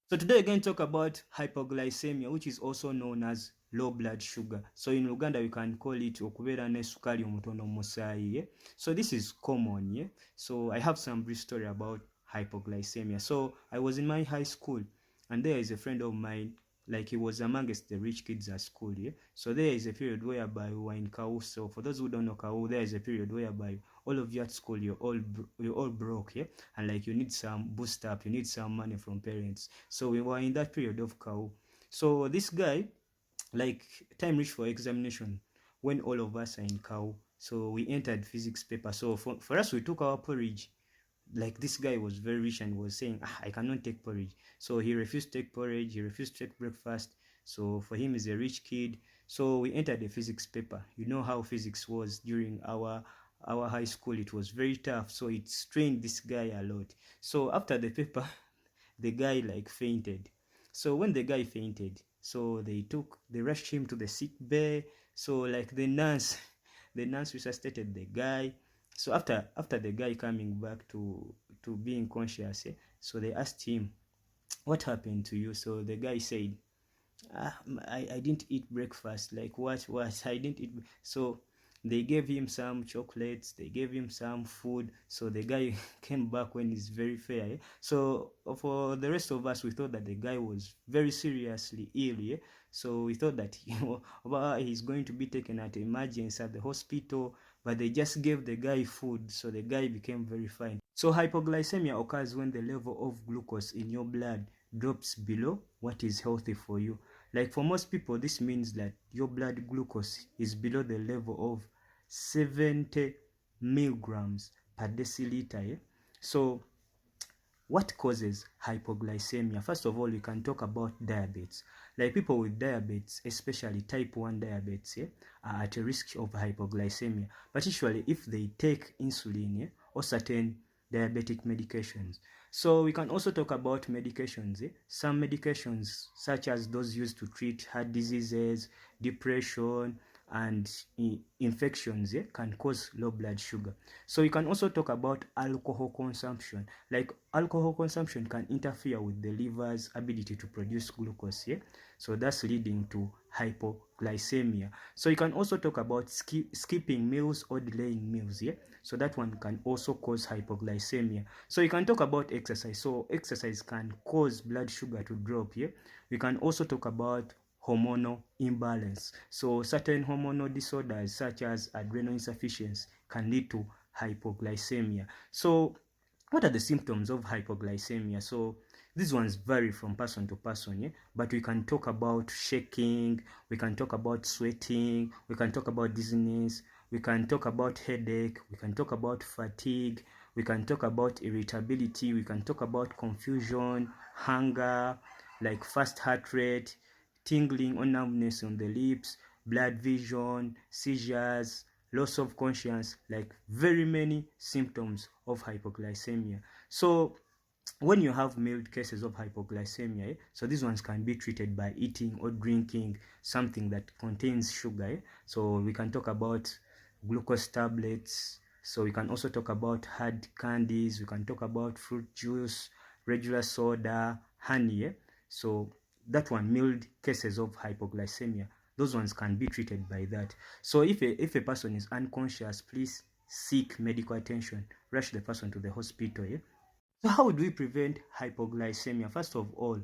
So today we're going to talk about hypoglycemia, which is also known as low blood sugar. So in Uganda we can call it okubeera ne sukali omutono mu musaayi. Yeah? So this is common. Yeah? So I have some brief story about hypoglycemia. So I was in my high school and there is a friend of mine, like he was amongst the rich kids at school. Yeah? So there is a period whereby we were in Kau. So for those who don't know Kau, there is a period whereby all of you at school you're all broke. Yeah? And like you need some boost up, you need some money from parents. So we were in that period of Kau. So this guy, like time reached for examination when all of us are in Kau. So we entered physics paper. So for us, we took our porridge. Like this guy was very rich and was saying, I cannot take porridge. So he refused to take porridge, he refused to take breakfast. So for him, he's a rich kid. So we entered the physics paper. You know how physics was during our high school. It was very tough. So it strained this guy a lot. So after the paper, the guy like fainted. So when the guy fainted, so they rushed him to the sick bay. So like the nurse resuscitated the guy. So after the guy coming back to being conscious, so they asked him, what happened to you? So the guy said, I didn't eat breakfast. Like what? I didn't eat. So they gave him some chocolates, they gave him some food. So the guy came back when he's very fair. So for the rest of us, we thought that the guy was very seriously ill. So we thought that he's going to be taken at emergency at the hospital, but they just gave the guy food. So the guy became very fine. So hypoglycemia occurs when the level of glucose in your blood drops below what is healthy for you. Like for most people, this means that your blood glucose is below the level of 70 milligrams per deciliter. So what causes hypoglycemia? First of all, we can talk about diabetes. Like people with diabetes, especially type 1 diabetes, are at a risk of hypoglycemia, particularly if they take insulin or certain diabetic medications. So we can also talk about medications. Some medications, such as those used to treat heart diseases, depression, and infections, can cause low blood sugar. So we can also talk about alcohol consumption. Like alcohol consumption can interfere with the liver's ability to produce glucose. So that's leading to hypoglycemia. So you can also talk about skipping meals or delaying meals. So that one can also cause hypoglycemia. So you can talk about exercise. So exercise can cause blood sugar to drop. We can also talk about hormonal imbalance. So certain hormonal disorders such as adrenal insufficiency can lead to hypoglycemia. So what are the symptoms of hypoglycemia? So these ones vary from person to person, but we can talk about shaking, we can talk about sweating, we can talk about dizziness, we can talk about headache, we can talk about fatigue, we can talk about irritability, we can talk about confusion, hunger, like fast heart rate, tingling or numbness on the lips, blurred vision, seizures, loss of conscience, like very many symptoms of hypoglycemia. So when you have mild cases of hypoglycemia, so these ones can be treated by eating or drinking something that contains sugar. So we can talk about glucose tablets. So we can also talk about hard candies. We can talk about fruit juice, regular soda, honey. So that one, mild cases of hypoglycemia, those ones can be treated by that. So if a person is unconscious, please seek medical attention. Rush the person to the hospital. So how do we prevent hypoglycemia? First of all,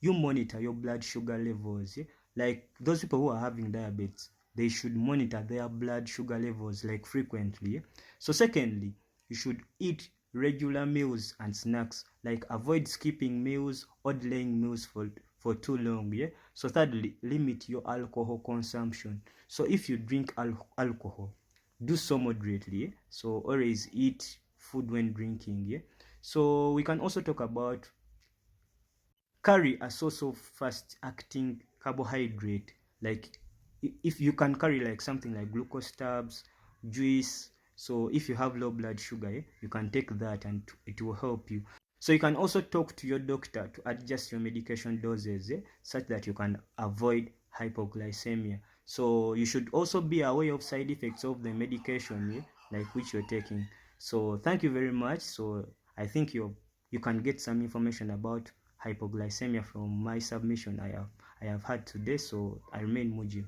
you monitor your blood sugar levels. Like those people who are having diabetes, they should monitor their blood sugar levels like frequently. So secondly, you should eat regular meals and snacks. Like avoid skipping meals or delaying meals for too long. So thirdly, limit your alcohol consumption. So if you drink alcohol, do so moderately. So always eat food when drinking. So we can also talk about carry a source of fast acting carbohydrate. Like if you can carry like something like glucose tabs, juice. So if you have low blood sugar, you can take that and it will help you. So you can also talk to your doctor to adjust your medication doses, such that you can avoid hypoglycemia. So you should also be aware of side effects of the medication, like which you're taking. So thank you very much. So I think you can get some information about hypoglycemia from my submission I have had today. So I remain Muji.